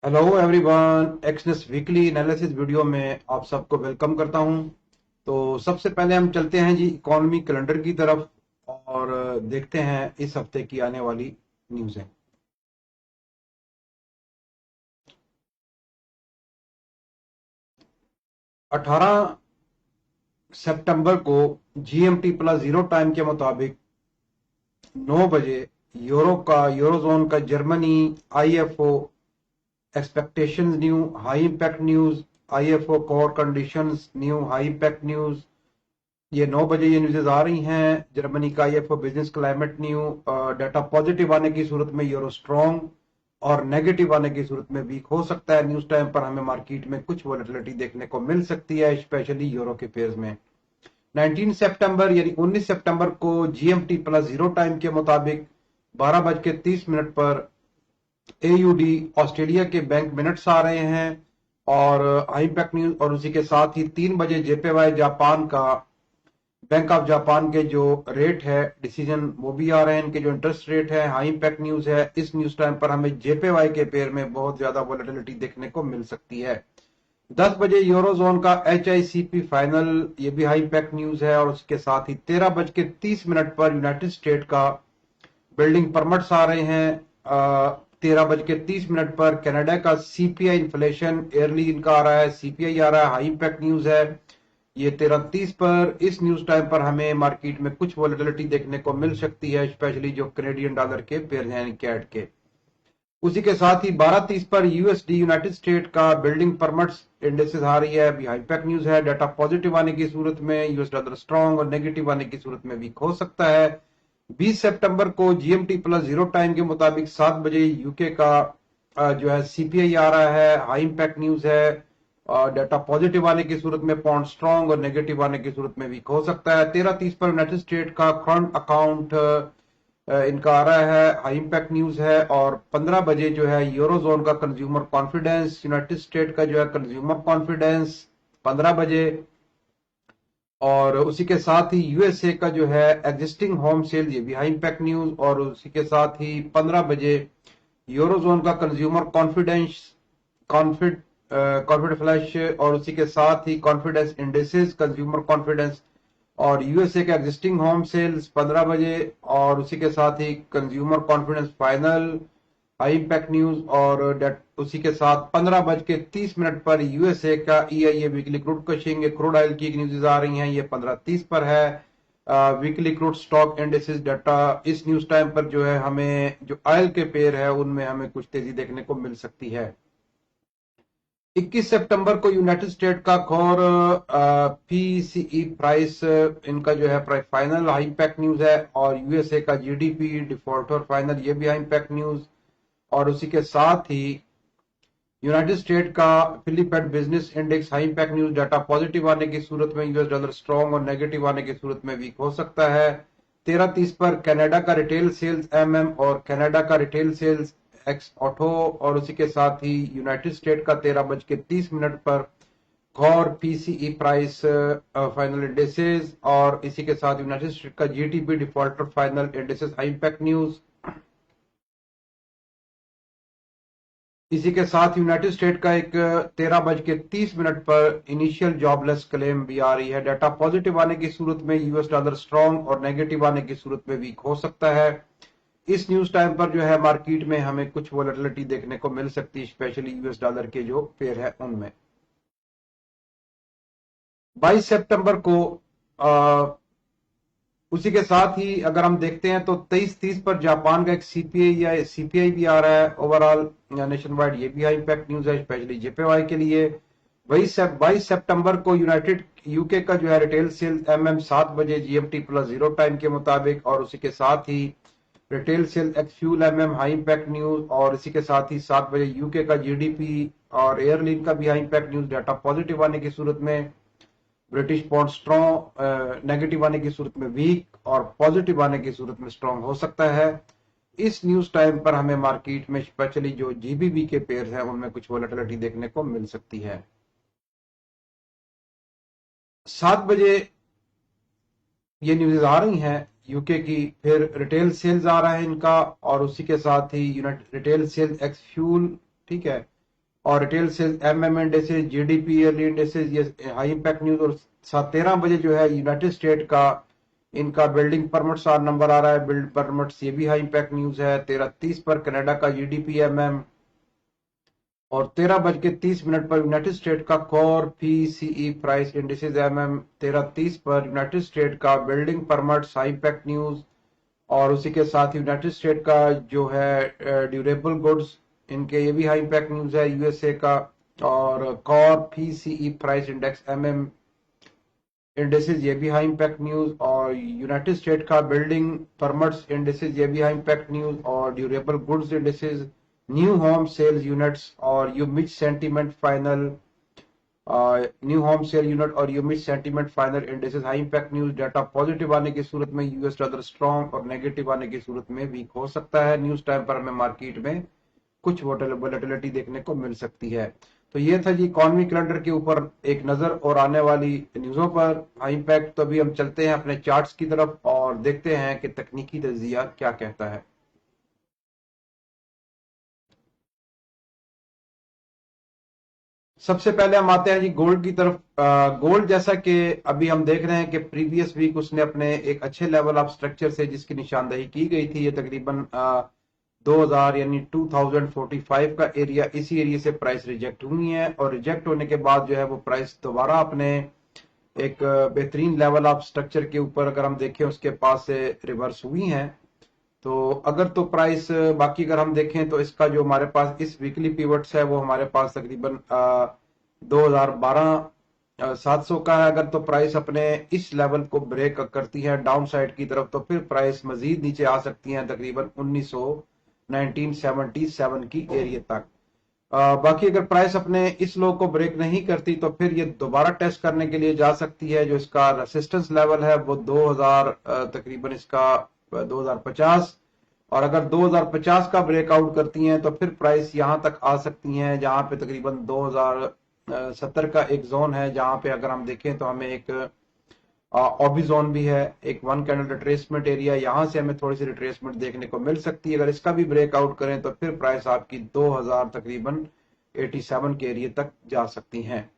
Hello everyone, Exness weekly analysis video में आप सबको वेलकम करता हूं। तो सबसे पहले हम चलते हैं जी इकोनॉमी कैलेंडर की तरफ और देखते हैं इस हफ्ते की आने वाली न्यूज़ें। 18 सितंबर को जीएमटी प्लस जीरो टाइम के मुताबिक 9 बजे यूरोजोन का Germany IFO expectations new high impact news, IFO core conditions new high impact news. ये 9 बजे ये न्यूज़ेस आ रही हैं। जर्मनी का IFO business climate new data positive आने की सूरत में यूरो स्ट्रॉन्ग और नेगेटिव आने की सूरत में वीक हो सकता है। न्यूज टाइम पर हमें मार्केट में कुछ वॉलेटिलिटी देखने को मिल सकती है, स्पेशली यूरो के पेयर्स में। 19 सितंबर यानी 19 सितंबर को जीएमटी प्लस जीरो टाइम के मुताबिक 12:30 पर एयूडी ऑस्ट्रेलिया के बैंक मिनट्स आ रहे हैं और हाई इम्पैक्ट न्यूज। और उसी के साथ ही 3 बजे जेपीवाई जापान का, बैंक ऑफ जापान के जो रेट है डिसीजन वो भी आ रहे हैं। इनके जो इंटरेस्ट रेट है हाई इम्पैक्ट न्यूज है। इस न्यूज टाइम पर हमें जेपीवाई के पेयर में बहुत ज्यादा वोलेटिलिटी देखने को मिल सकती है। 10 बजे यूरोजोन का एचआईसीपी फाइनल, ये भी हाई इम्पैक्ट न्यूज है। और उसके साथ ही 13:30 पर यूनाइटेड स्टेट का बिल्डिंग परमिट्स आ रहे हैं। 13:30 पर कनाडा का सीपीआई इन्फ्लेशन ईयरली इनका आ रहा है, सीपीआई आ रहा है, हाई इम्पैक्ट न्यूज है। ये 13:30 पर इस न्यूज टाइम पर हमें मार्केट में कुछ वॉलेटिलिटी देखने को मिल सकती है, स्पेशली जो कनेडियन डॉलर के पेयर हैं कैड के। उसी के साथ ही 12:30 पर यूएसडी यूनाइटेड स्टेट का बिल्डिंग परमिट्स इंडेक्सेस आ रही है, अभी हाई पैक न्यूज है। डाटा पॉजिटिव आने की सूरत में यूएस डॉलर स्ट्रॉन्ग और नेगेटिव आने की सूरत में वीक हो सकता है। 20 सितंबर को जीएमटी प्लस जीरो टाइम के मुताबिक 7 बजे यूके का जो है सीपीआई आ रहा है, हाई इम्पैक्ट न्यूज है। डाटा पॉजिटिव आने की सूरत में पाउंड स्ट्रॉन्ग और नेगेटिव आने की सूरत में वीक हो सकता है। 13:30 पर यूनाइटेड स्टेट का करंट अकाउंट इनका आ रहा है, हाई इम्पैक्ट न्यूज है। और 15 बजे जो है यूरोजोन का कंज्यूमर कॉन्फिडेंस, यूनाइटेड स्टेट का जो है कंज्यूमर कॉन्फिडेंस 15 बजे। और उसी के साथ ही यूएसए का जो है एग्जिस्टिंग होम सेल, ये भी हाई इम्पैक्ट न्यूज। और उसी के साथ ही 15 बजे यूरोजोन का consumer confidence, confid confidence flash. और उसी के साथ ही कॉन्फिडेंस इंडेक्सेस, कंज्यूमर कॉन्फिडेंस और यूएसए के एग्जिस्टिंग होम सेल्स 15 बजे। और उसी के साथ ही consumer confidence final, high impact news. और उसी के साथ 15:30 पर यूएसए का EIA weekly crude Cushing, crude oil की न्यूज आ रही हैं, ये 15:30 पर है। Weekly crude stock indexes data इस न्यूज टाइम पर जो है हमें जो ऑयल के पेयर है उनमें हमें कुछ तेजी देखने को मिल सकती है। 21 सितंबर को यूनाइटेड स्टेट का कोर पीसीई प्राइस, इनका जो है price final high impact news है। और यूएसए का जीडीपी डिफॉल्टर फाइनल, ये भी हाई इम्पैक्ट न्यूज। और उसी के साथ ही यूनाइटेड स्टेट का फिलिपेड business index high impact news, data positive आने की सूरत में यूएस डॉलर स्ट्रॉन्ग और नेगेटिव आने की सूरत में वीक हो सकता है। 13:30 पर कनाडा का रिटेल सेल्स एमएम और कनाडा का रिटेल सेल्स एक्स ऑटो। और उसी के साथ ही यूनाइटेड स्टेट का 13:30 पर core PCE price final indices. और इसी के साथ यूनाइटेड स्टेट का GDP deflator final indices high impact news. इसी के साथ यूनाइटेड स्टेट का एक 13:30 पर इनिशियल जॉबलेस क्लेम भी आ रही है। डाटा पॉजिटिव आने की सूरत में यूएस डॉलर स्ट्रॉन्ग और नेगेटिव आने की सूरत में वीक हो सकता है। इस न्यूज टाइम पर जो है मार्केट में हमें कुछ वोलेटिलिटी देखने को मिल सकती है, स्पेशली यूएस डॉलर के जो पेयर है उनमें। 22 सितंबर को उसी के साथ ही अगर हम देखते हैं तो 23:30 पर जापान का एक सीपीआई या सीपीआई भी आ रहा है ओवरऑल नेशन वाइड, ये भी हाई इम्पैक्ट न्यूज है, स्पेशली जेपीवाई के लिए। वही 22 सितंबर को यूनाइटेड यूके का जो है रिटेल सेल्स एमएम 7 बजे जीएमटी प्लस जीरो टाइम के मुताबिक। और उसी के साथ ही retail sale ex fuel MM high impact news. और इसी के साथ ही 7 बजे यूके का जीडीपी और एयरलाइन का भी high impact news, data positive आने की सूरत में ब्रिटिश पाउंड स्ट्रॉन्ग, नेगेटिव आने की सूरत में वीक और पॉजिटिव आने की सूरत में स्ट्रॉन्ग हो सकता है। इस न्यूज टाइम पर हमें मार्केट में स्पेशली जो जीबीबी के पेयर हैं उनमें कुछ वोलेटिलिटी देखने को मिल सकती है। 7 बजे ये न्यूज आ रही हैं यूके की, फिर रिटेल सेल्स आ रहा है इनका। और उसी के साथ ही unite retail sales ex fuel, ठीक है, और retail sales, MM indices, GDP yearly indices, ये हाई इंपैक्ट न्यूज। और 13 बजे जो है यूनाइटेड स्टेट का इनका बिल्डिंग परमिट्स और नंबर आ रहा है, बिल्ड परमिट्स, ये भी हाई इंपैक्ट न्यूज है। 13:30 पर कनाडा का जीडीपी एमएम, और 13:30 पर यूनाइटेड स्टेट का core PCE price indices MM. 13:30 पर यूनाइटेड स्टेट का building permits high impact news, और उसी के साथ यूनाइटेड स्टेट का जो है ड्यूरेबल गुड्स, इनके ये भी हाई इंपैक्ट न्यूज है यूएसए का। और core PCE price index MM indices, ये भी हाई इंपैक्ट न्यूज। और यूनाइटेड स्टेट का बिल्डिंग परमिट्स इंडेसेस, ये भी हाई इंपैक्ट न्यूज। और durable goods indices, new home sales units और UMich sentiment final, new home sale unit और UMich sentiment final indices high impact news. Data positive आने की सूरत में यूएस डॉलर स्ट्रॉन्ग, और नेगेटिव आने की सूरत में वीक हो सकता है। न्यूज टाइम पर हमें मार्केट में कुछ वोलेटिलिटी देखने को मिल सकती है। तो ये था जी इकोनॉमी कैलेंडर के ऊपर एक नजर और आने वाली न्यूजों पर हाई इंपैक्ट। तो अभी हम चलते हैं अपने चार्ट्स की तरफ और देखते हैं कि तकनीकी तज्जिया क्या कहता है। सबसे पहले हम आते हैं जी गोल्ड की तरफ। गोल्ड जैसा कि अभी हम देख रहे हैं कि प्रीवियस वीक उसने अपने एक अच्छे लेवल ऑफ स्ट्रक्चर से जिसकी निशानदेही की गई थी, ये तकरीबन 2000 यानी 2045 का एरिया, इसी एरिया से प्राइस रिजेक्ट हुई है। और रिजेक्ट होने के बाद जो है वो प्राइस दोबारा अपने एक बेहतरीन लेवल ऑफ स्ट्रक्चर के ऊपर अगर हम देखें उसके पास से रिवर्स हुई हैं। तो अगर तो प्राइस बाकी अगर हम देखें तो इसका जो हमारे पास इस वीकली पिवट्स है वो हमारे पास तकरीबन 2012 700 का है। अगर तो प्राइस अपने इस लेवल को ब्रेक करती है डाउन साइड की तरफ तो फिर प्राइस मजीद नीचे आ सकती है तकरीबन 1977 की एरिया तक। बाकी अगर प्राइस अपने इस लो को ब्रेक नहीं करती तो फिर ये दोबारा टेस्ट करने के लिए जा सकती है। जो इसका रेसिस्टेंस लेवल है वो 2000 तकरीबन इसका 2050, और अगर 2050 का ब्रेकआउट करती हैं तो फिर प्राइस यहां तक आ सकती हैं जहां पे तकरीबन 2070 का एक जोन है, जहां पे अगर हम देखें तो हमें एक ऑबी जोन भी है, एक वन कैंडल रिट्रेसमेंट एरिया, यहां से हमें थोड़ी सी रिट्रेसमेंट देखने को मिल सकती है। अगर इसका भी ब्रेकआउट करें तो फिर प्राइस आपकी 2000 तकरीबन 87 के एरिया तक जा सकती हैं।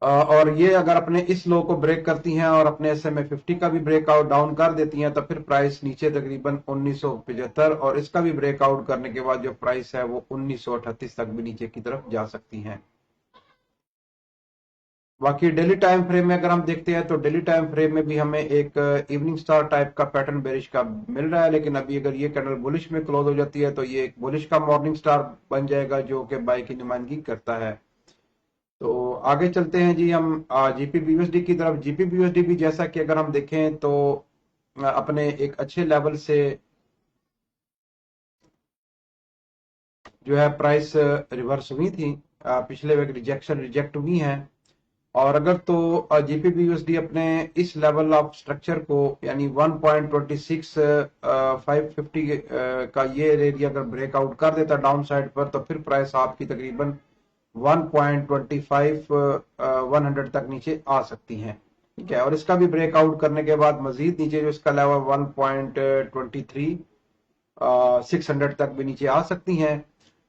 और ये अगर अपने इस लो को ब्रेक करती हैं और अपने SMA 50 का भी ब्रेकआउट डाउन कर देती हैं तो फिर प्राइस नीचे तकरीबन 1975, और इसका भी ब्रेकआउट करने के बाद जो प्राइस है वो 1938 तक भी नीचे की तरफ जा सकती हैं। बाकी डेली टाइम फ्रेम में अगर हम देखते हैं तो डेली टाइम फ्रेम में भी हमें एक इवनिंग स्टार टाइप का पैटर्न बेरिश का मिल रहा है, लेकिन अभी अगर ये कैंडल बुलिश में क्लोज हो जाती है तो ये एक बुलिश का मॉर्निंग स्टार बन जाएगा जो कि बाय की नुमाइंदगी करता है। तो आगे चलते हैं जी हम जीपीबीयूएसडी की तरफ। जीपीबीयूएसडी भी जैसा कि अगर हम देखें तो अपने एक अच्छे लेवल से जो है प्राइस रिवर्स हुई थी, पिछले वीक रिजेक्ट हुई हैं। और अगर तो जीपीबीयूएसडी अपने इस लेवल ऑफ स्ट्रक्चर को यानी 1.26 550 का ये एरिया अगर ब्रेकआउट कर देता डाउन साइड पर तो फिर प्राइस आपकी तकरीबन 1.25 100 तक नीचे आ सकती हैं। ठीक है, और इसका भी ब्रेकआउट करने के बाद मजीद नीचे जो इसका लेवल 1.23 600 तक भी नीचे आ सकती हैं।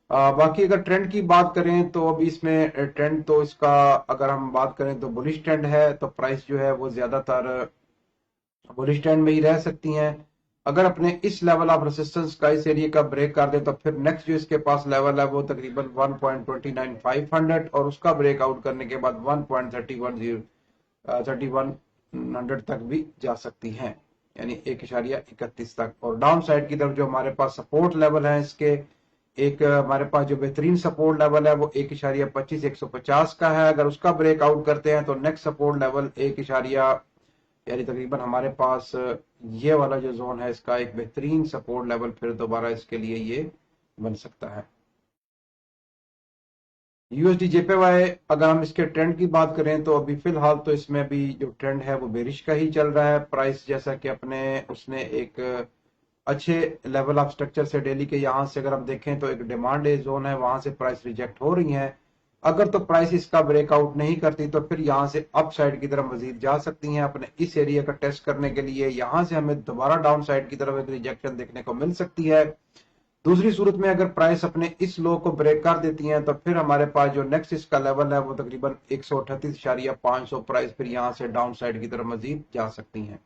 बाकी अगर ट्रेंड की बात करें तो अभी इसमें ट्रेंड तो इसका अगर हम बात करें तो बुलिश ट्रेंड है, तो प्राइस जो है वो ज्यादातर बुलिश ट्रेंड में ही रह सकती हैं। अगर अपने इस लेवल ऑफ रेसिस्टेंस का इस एरिया का ब्रेक कर दे तो फिर नेक्स्ट जो इसके पास लेवल है वो तकरीबन 1.29500, और उसका ब्रेकआउट करने के बाद 1.31 तक भी जा सकती हैं, यानी 1.31 तक। और डाउन साइड की तरफ जो हमारे पास सपोर्ट लेवल है इसके, एक हमारे पास जो बेहतरीन सपोर्ट लेवल है वो 1.25 150 का है। अगर उसका ब्रेकआउट करते हैं तो नेक्स्ट सपोर्ट लेवल यानी तकरीबन हमारे पास ये वाला जो जोन है इसका एक बेहतरीन सपोर्ट लेवल फिर दोबारा इसके लिए ये बन सकता है। यूएसडी जेपीवाई अगर हम इसके ट्रेंड की बात करें तो अभी फिलहाल तो इसमें भी जो ट्रेंड है वो बेरिश का ही चल रहा है। प्राइस जैसा कि अपने उसने एक अच्छे लेवल ऑफ स्ट्रक्चर से डेली के यहां से अगर हम देखें तो एक डिमांड जोन है, वहां से प्राइस रिजेक्ट हो रही है। अगर तो प्राइस इसका ब्रेकआउट नहीं करती तो फिर यहां से अप साइड की तरफ मजीद जा सकती हैं अपने इस एरिया का टेस्ट करने के लिए। यहां से हमें दोबारा डाउन साइड की तरफ एक रिजेक्शन देखने को मिल सकती है। दूसरी सूरत में अगर प्राइस अपने इस लो को ब्रेक कर देती हैं तो फिर हमारे पास जो नेक्स्ट इसका लेवल है वो तकरीबन 138.500 प्राइस फिर यहां से डाउन साइड की तरफ मजीद जा सकती हैं।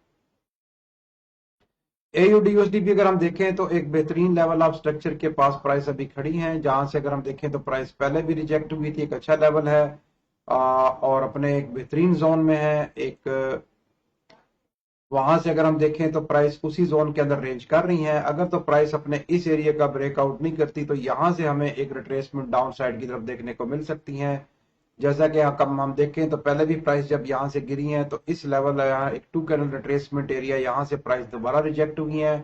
AUD भी अगर हम देखें तो एक बेहतरीन लेवल ऑफ स्ट्रक्चर के पास प्राइस अभी खड़ी हैं, जहां से अगर हम देखें तो प्राइस पहले भी रिजेक्ट हुई थी, एक अच्छा लेवल है और अपने एक बेहतरीन जोन में है। एक वहां से अगर हम देखें तो प्राइस उसी जोन के अंदर रेंज कर रही है। अगर तो प्राइस अपने इस एरिया का ब्रेकआउट नहीं करती तो यहां से हमें एक रिट्रेसमेंट डाउन साइड की तरफ देखने को मिल सकती है। जैसा कि हम देखें तो पहले भी प्राइस जब यहां से गिरी है तो इस लेवल यहाँ एक 2 कैंडल रिट्रेसमेंट एरिया, यहां से प्राइस दोबारा रिजेक्ट हुई है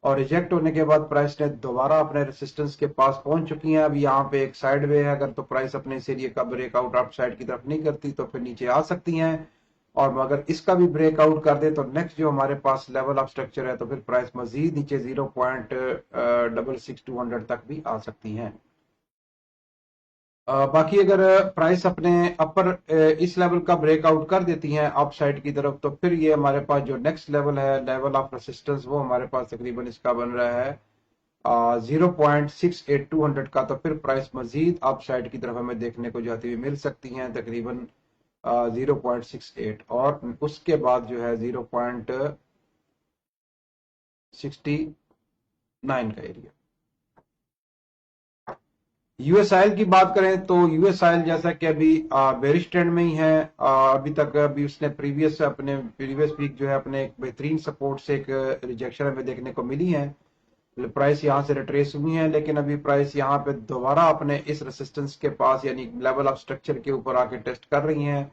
और रिजेक्ट होने के बाद प्राइस ने दोबारा अपने रेसिस्टेंस के पास पहुंच चुकी है। अभी यहाँ पे एक साइड वे है, अगर तो प्राइस अपने इस एरिया का ब्रेकआउट अप साइड की तरफ नहीं करती तो फिर नीचे आ सकती हैं। और अगर इसका भी ब्रेकआउट कर दे तो नेक्स्ट जो हमारे पास लेवल ऑफ स्ट्रक्चर है तो फिर प्राइस मजीद नीचे 0.66200 तक भी आ सकती हैं। बाकी अगर प्राइस अपने अपर इस लेवल का ब्रेकआउट कर देती हैं अप साइड की तरफ तो फिर ये हमारे पास जो नेक्स्ट लेवल है लेवल ऑफ रेसिस्टेंस वो हमारे पास तकरीबन इसका बन रहा है 0.68200 का। तो फिर प्राइस मजीद अप साइड की तरफ हमें देखने को जाती हुई मिल सकती हैं तकरीबन 0.68 और उसके बाद जो है 0.69 का एरिया। यूएस ऑयल की बात करें तो यूएस ऑयल जैसा कि अभी बेरिश ट्रेंड में ही है, अभी तक अभी उसने अपने प्रीवियस वीक जो है अपने एक बेहतरीन सपोर्ट से एक रिजेक्शन हमें देखने को मिली है। प्राइस यहां से रिट्रेस हुई है लेकिन अभी प्राइस यहां पे दोबारा अपने इस रेसिस्टेंस के पास यानी लेवल ऑफ स्ट्रक्चर के ऊपर आके टेस्ट कर रही हैं।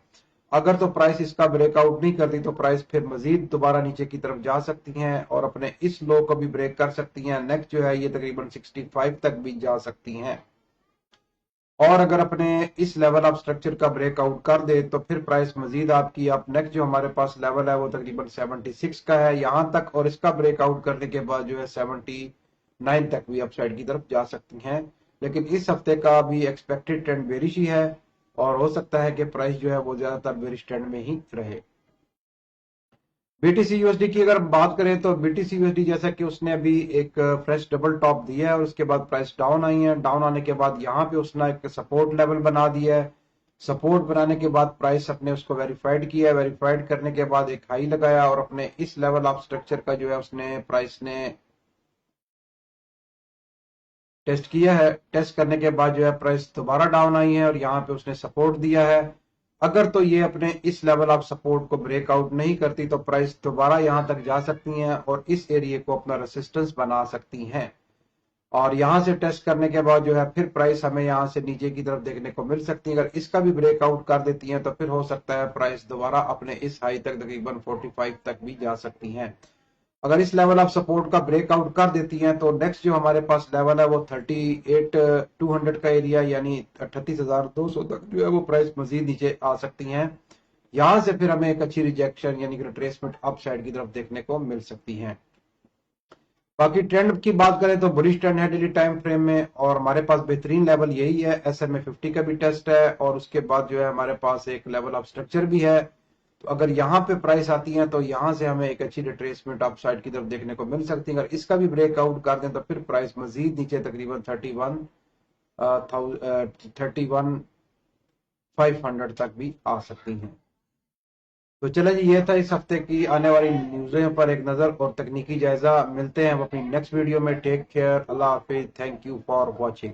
अगर तो प्राइस इसका ब्रेकआउट नहीं करती तो प्राइस फिर मजीद दोबारा नीचे की तरफ जा सकती हैं और अपने इस लो को भी ब्रेक कर सकती हैं। नेक्स्ट जो है ये तकरीबन 65 तक भी जा सकती हैं और अगर अपने इस लेवल ऑफ स्ट्रक्चर का ब्रेकआउट कर दे तो फिर प्राइस मजीद आपकी आप नेक्स्ट जो हमारे पास लेवल है वो तकरीबन 76 का है यहां तक और इसका ब्रेकआउट करने के बाद जो है 79 तक भी अपसाइड की तरफ जा सकती हैं। लेकिन इस हफ्ते का भी एक्सपेक्टेड ट्रेंड बेरिश ही है और हो सकता है कि प्राइस जो है वो ज्यादातर बेरिश ट्रेंड में ही रहे। बीटीसी यूएसडी की अगर बात करें तो बीटीसी यूएसडी जैसा कि उसने अभी एक फ्रेश डबल टॉप दिया है और उसके बाद प्राइस डाउन आई है। डाउन आने के बाद यहाँ पे उसने एक सपोर्ट लेवल बना दिया है। सपोर्ट बनाने के बाद प्राइस अपने उसको वेरीफाइड किया है, वेरीफाइड करने के बाद एक हाई लगाया और अपने इस लेवल ऑफ स्ट्रक्चर का जो है उसने प्राइस ने टेस्ट किया है। टेस्ट करने के बाद जो है प्राइस दोबारा डाउन आई है और यहाँ पे उसने सपोर्ट दिया है। अगर तो ये अपने इस लेवल ऑफ सपोर्ट को ब्रेकआउट नहीं करती तो प्राइस दोबारा यहां तक जा सकती हैं और इस एरिया को अपना रेसिस्टेंस बना सकती हैं और यहां से टेस्ट करने के बाद जो है फिर प्राइस हमें यहां से नीचे की तरफ देखने को मिल सकती है। अगर इसका भी ब्रेकआउट कर देती हैं तो फिर हो सकता है प्राइस दोबारा अपने इस हाई तक तकरीबन 45 तक भी जा सकती हैं। अगर इस लेवल ऑफ सपोर्ट का ब्रेकआउट कर देती हैं तो नेक्स्ट जो हमारे पास लेवल है वो 38,200 का एरिया यानी 38,200 तक जो है वो प्राइस मजीद नीचे आ सकती हैं। यहां से फिर हमें एक अच्छी रिजेक्शन यानी कि रिट्रेसमेंट अप साइड की तरफ देखने को मिल सकती है। बाकी ट्रेंड की बात करें तो बुलिश ट्रेंड है डेली टाइम फ्रेम में और हमारे पास बेहतरीन लेवल यही है। SMA 50 का भी टेस्ट है और उसके बाद जो है हमारे पास एक लेवल ऑफ स्ट्रक्चर भी है। तो अगर यहाँ पे प्राइस आती है तो यहाँ से हमें एक अच्छी रिट्रेसमेंट अप साइड की तरफ देखने को मिल सकती है। अगर इसका भी ब्रेकआउट कर दें तो फिर प्राइस मजीद नीचे तकरीबन 31,500 तक भी आ सकती हैं। तो चले जी, ये था इस हफ्ते की आने वाली न्यूज़ों पर एक नज़र और तकनीकी जायजा। मिलते हैं अपनी नेक्स्ट वीडियो में। टेक केयर, अल्लाह हाफिज, थैंक यू फॉर वॉचिंग।